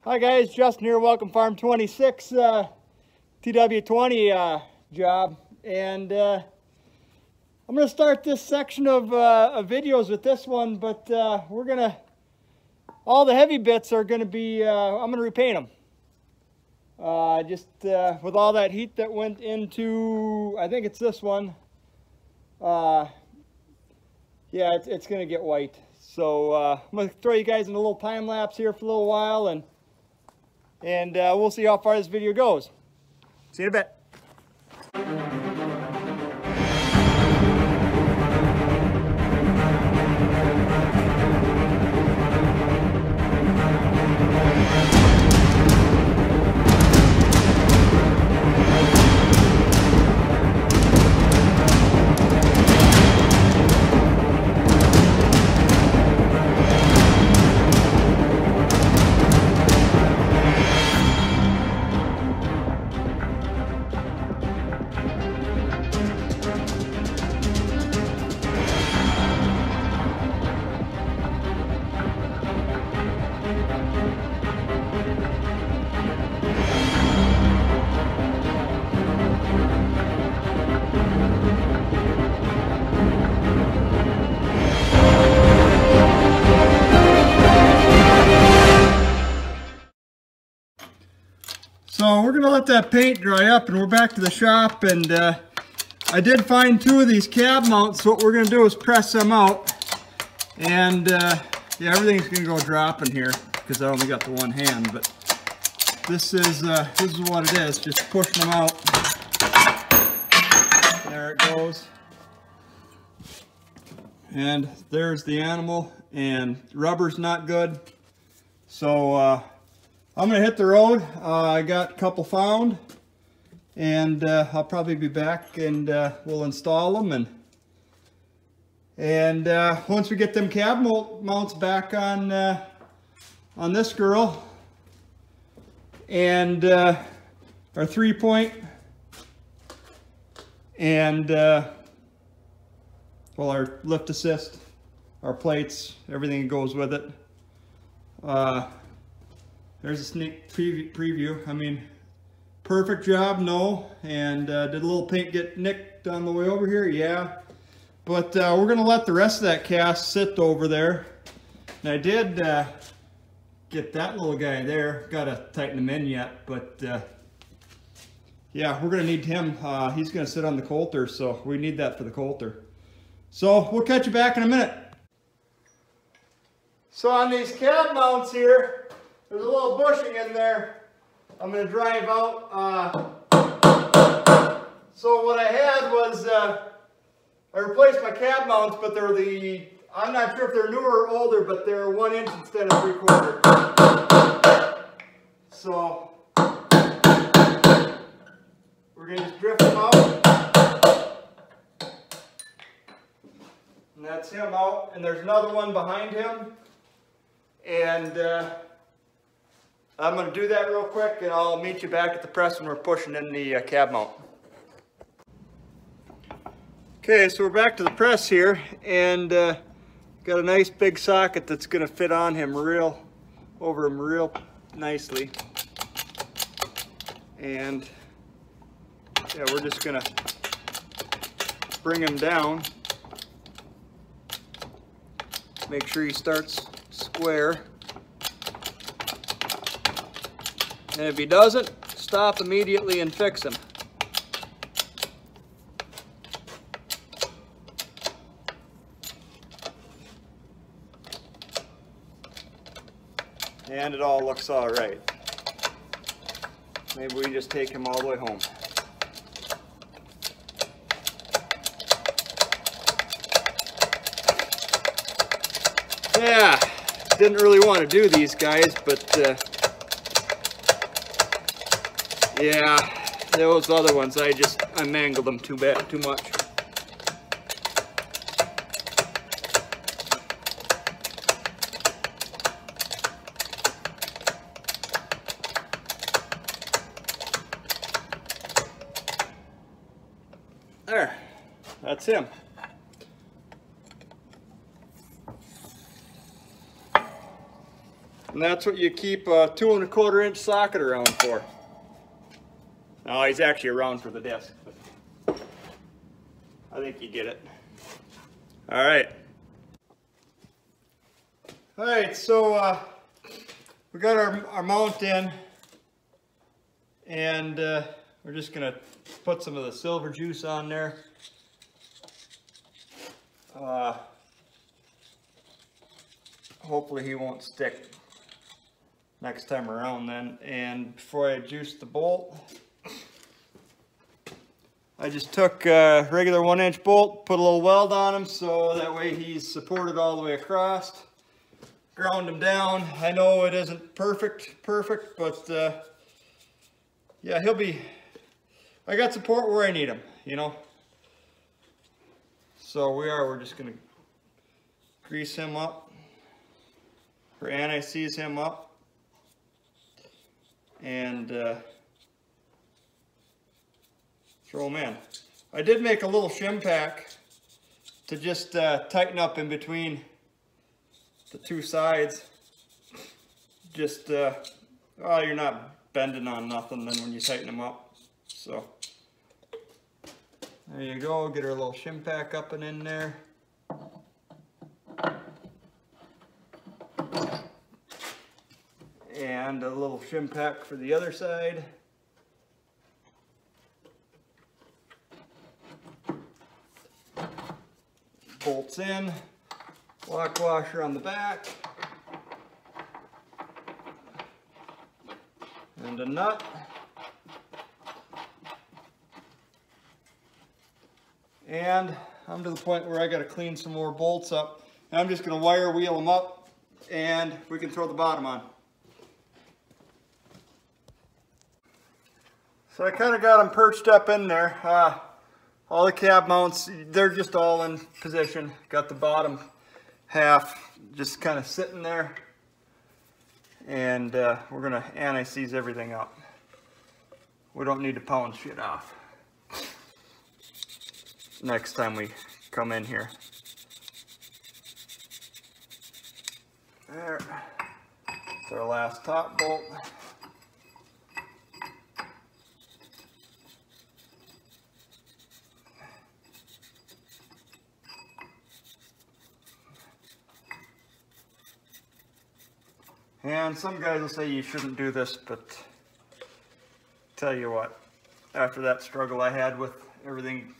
Hi guys, Justin here, welcome Farm 26 TW20 job, and I'm going to start this section of videos with this one, but all the heavy bits are going to be, I'm going to repaint them. With all that heat that went into, I think it's this one, yeah, it's going to get white. So I'm going to throw you guys in a little time lapse here for a little while, and we'll see how far this video goes. See you in a bit. So we're going to let that paint dry up, and we're back to the shop, and I did find two of these cab mounts. So what we're going to do is press them out, and yeah, everything's going to go dropping here because I only got the one hand, but this is what it is, just pushing them out. There it goes. And there's the animal, and rubber's not good, so I'm going to hit the road. I got a couple found, and I'll probably be back, and we'll install them. And once we get them cab mounts back on this girl, and our 3-point, and well, our lift assist, our plates, everything that goes with it. There's a sneak preview. I mean, perfect job, no. And did a little paint get nicked on the way over here? Yeah. But we're going to let the rest of that cast sit over there. And I did get that little guy there. Got to tighten him in yet. But yeah, we're going to need him. He's going to sit on the coulter, so we need that for the coulter. So we'll catch you back in a minute. So on these cab mounts here, there's a little bushing in there. I'm going to drive out. So what I had was, I replaced my cab mounts, but they're I'm not sure if they're newer or older, but they're 1 inch instead of 3/4. So we're going to just drift them out. And that's him out. And there's another one behind him. And I'm going to do that real quick, and I'll meet you back at the press when we're pushing in the cab mount. Okay, so we're back to the press here, and got a nice big socket that's going to fit on him over him real nicely. And yeah, we're just going to bring him down. Make sure he starts square. And if he doesn't, stop immediately and fix him. And it all looks all right. Maybe we just take him all the way home. Yeah, didn't really want to do these guys, but yeah, those other ones, I mangled them too much. There, that's him. And that's what you keep a 2 1/4 inch socket around for. No, he's actually around for the disc, but I think you get it. All right. All right, so we got our mount in, and we're just gonna put some of the silver juice on there. Hopefully he won't stick next time around then. And before I juice the bolt, I just took a regular 1-inch bolt, put a little weld on him so that way he's supported all the way across. Ground him down. I know it isn't perfect, but yeah, he'll be, I got support where I need him, you know. So we're just gonna grease him up, or anti-seize him up, and throw him in. I did make a little shim pack to just tighten up in between the two sides. Just, well, you're not bending on nothing then when you tighten them up. So, there you go, get our little shim pack up and in there. And a little shim pack for the other side. Bolts in, lock washer on the back, and a nut. And I'm to the point where I got to clean some more bolts up. And I'm just going to wire wheel them up, and we can throw the bottom on. So I kind of got them perched up in there. All the cab mounts, they're just all in position. Got the bottom half just kind of sitting there. And we're going to anti-seize everything up. We don't need to pound shit off next time we come in here. There. That's our last top bolt. And some guys will say you shouldn't do this, but tell you what, after that struggle I had with everything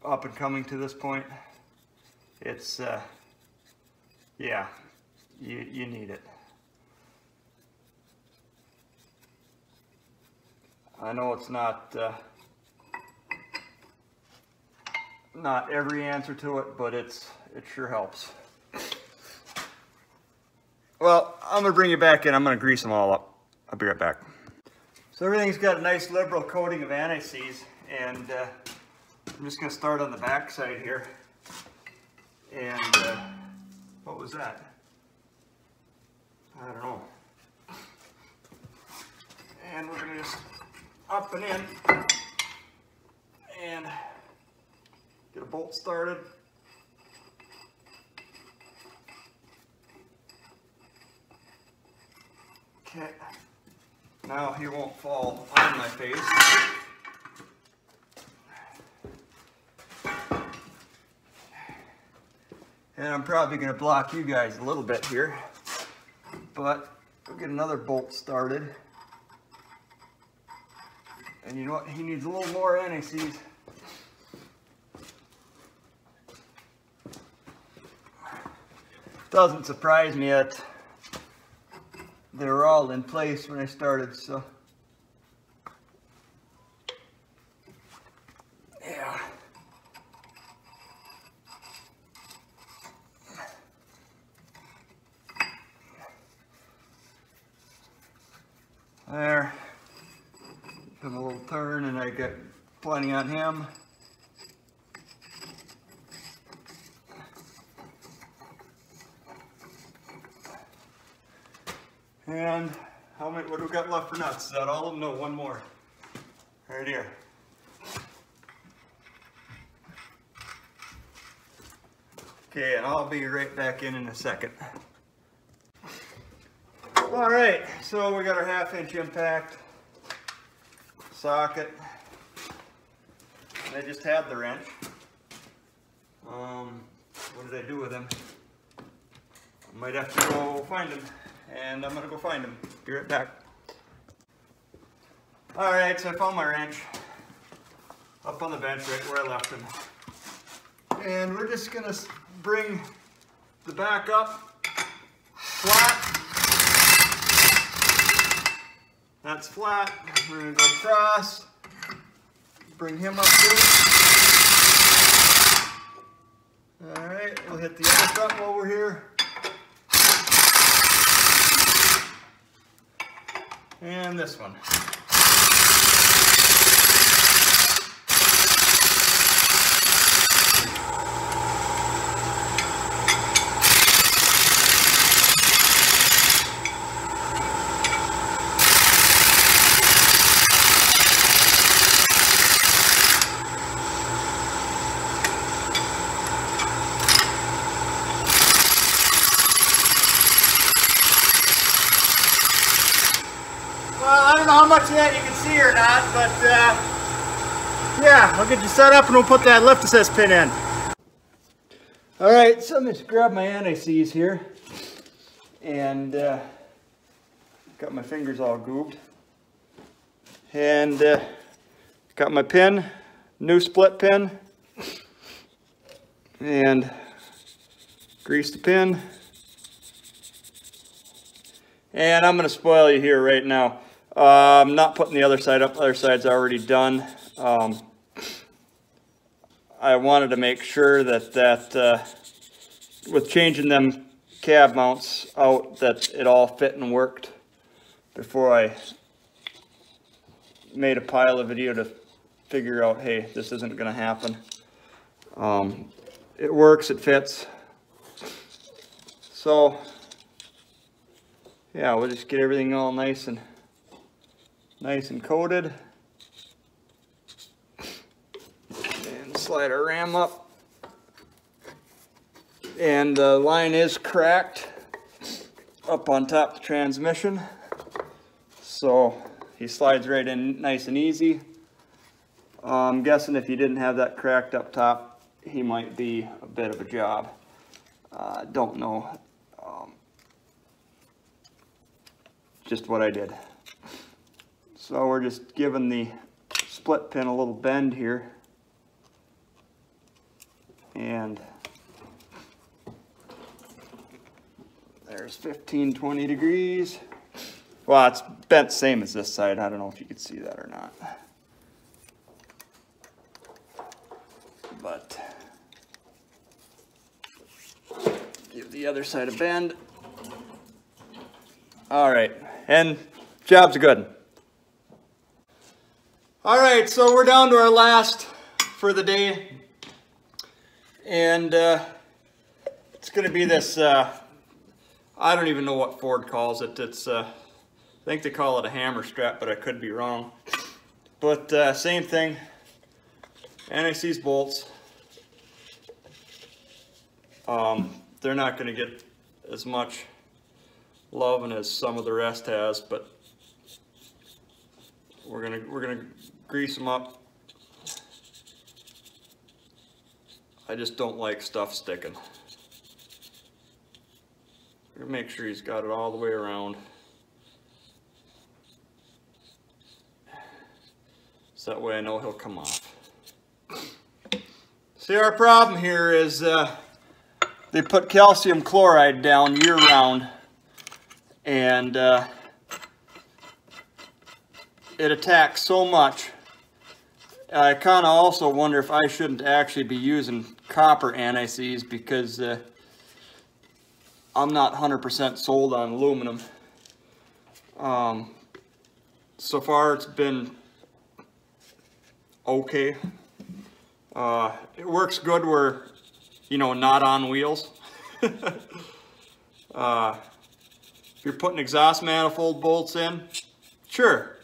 up and coming to this point, it's, yeah, you need it. I know it's not every answer to it, but it sure helps. Well, I'm going to bring you back in. I'm going to grease them all up. I'll be right back. So everything's got a nice liberal coating of anti-seize, and I'm just going to start on the back side here. And what was that? I don't know. And we're going to just up and in and get a bolt started. Okay, now he won't fall on my face. And I'm probably going to block you guys a little bit here, but we'll get another bolt started. And you know what, he needs a little more anti-seize. Doesn't surprise me that they were all in place when I started, so yeah. There. Give him a little turn, and I got plenty on him. And how many, what do we got left for nuts? Is that all of them? No, one more. Right here. Okay, and I'll be right back in a second. All right, so we got our 1/2 inch impact socket. I just had the wrench. What did I do with him? I might have to go find him, and I'm gonna go find him. Be right back. All right, so I found my wrench up on the bench right where I left him. And we're just gonna bring the back up flat. That's flat. We're gonna go across, bring him up too. All right, we'll hit the other front while we're here. And this one. I don't know how much of that you can see or not, but yeah, I'll get you set up and we'll put that lift assist pin in. All right, so I'm just grab my anti-seize here and got my fingers all goobed. And got my pin, new split pin, and grease the pin. And I'm going to spoil you here right now. I'm not putting the other side up. The other side's already done. I wanted to make sure that with changing them cab mounts out, that it all fit and worked before I made a pile of video to figure out, hey, this isn't going to happen. It works, it fits. So yeah, we'll just get everything all nice and coated, and slide our ram up. And the line is cracked up on top of the transmission, so he slides right in nice and easy. I'm guessing if you didn't have that cracked up top, he might be a bit of a job. Don't know. Just what I did. So we're just giving the split pin a little bend here, and there's 15-20 degrees. Well, it's bent same as this side. I don't know if you could see that or not, but give the other side a bend. All right, and job's good. All right, so we're down to our last for the day, and it's going to be this, I don't even know what Ford calls it. It's, I think they call it a hammer strap, but I could be wrong. But same thing, anti-seize bolts. They're not going to get as much loving as some of the rest has, but we're gonna grease them up. I just don't like stuff sticking. Make sure he's got it all the way around. So that way I know he'll come off. See, our problem here is they put calcium chloride down year-round, and it attacks so much. I kind of also wonder if I shouldn't actually be using copper anti-seize, because I'm not 100% sold on aluminum. So far it's been okay. It works good where, you know, not on wheels. If you're putting exhaust manifold bolts in, sure,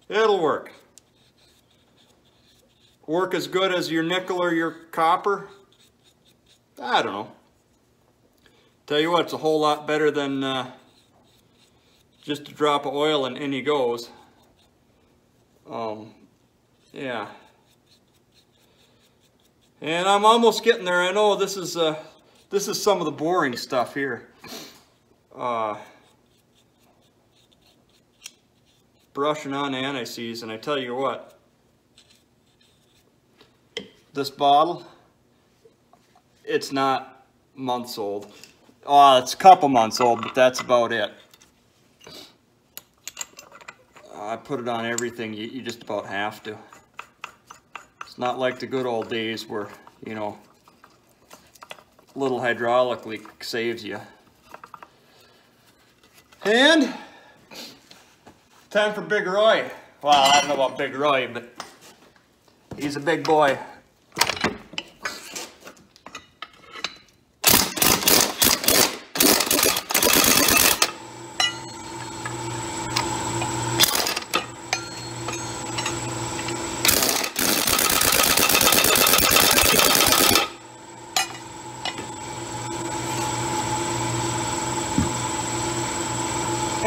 it'll work. Work as good as your nickel or your copper? I don't know. Tell you what, it's a whole lot better than Just a drop of oil and in he goes. Yeah. And I'm almost getting there. I know this is some of the boring stuff here. Brushing on anti-seize, and I tell you what, this bottle, it's not months old. Oh, it's a couple months old, but that's about it. I put it on everything. You just about have to. It's not like the good old days where, you know, little hydraulic leak saves you. And time for Big Roy. Well, I don't know about Big Roy, but he's a big boy.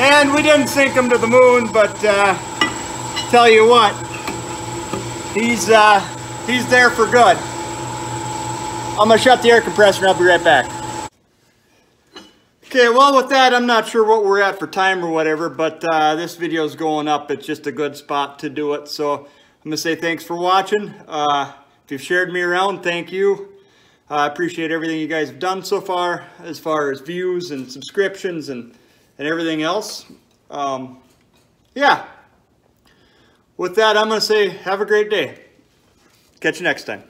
And we didn't sink him to the moon, but tell you what, he's there for good. I'm gonna shut the air compressor and I'll be right back. Okay, well with that, I'm not sure what we're at for time or whatever, but this video's going up. It's just a good spot to do it. So I'm gonna say thanks for watching. If you've shared me around, thank you. I appreciate everything you guys have done so far as views and subscriptions and everything else. Yeah. With that, I'm going to say have a great day. Catch you next time.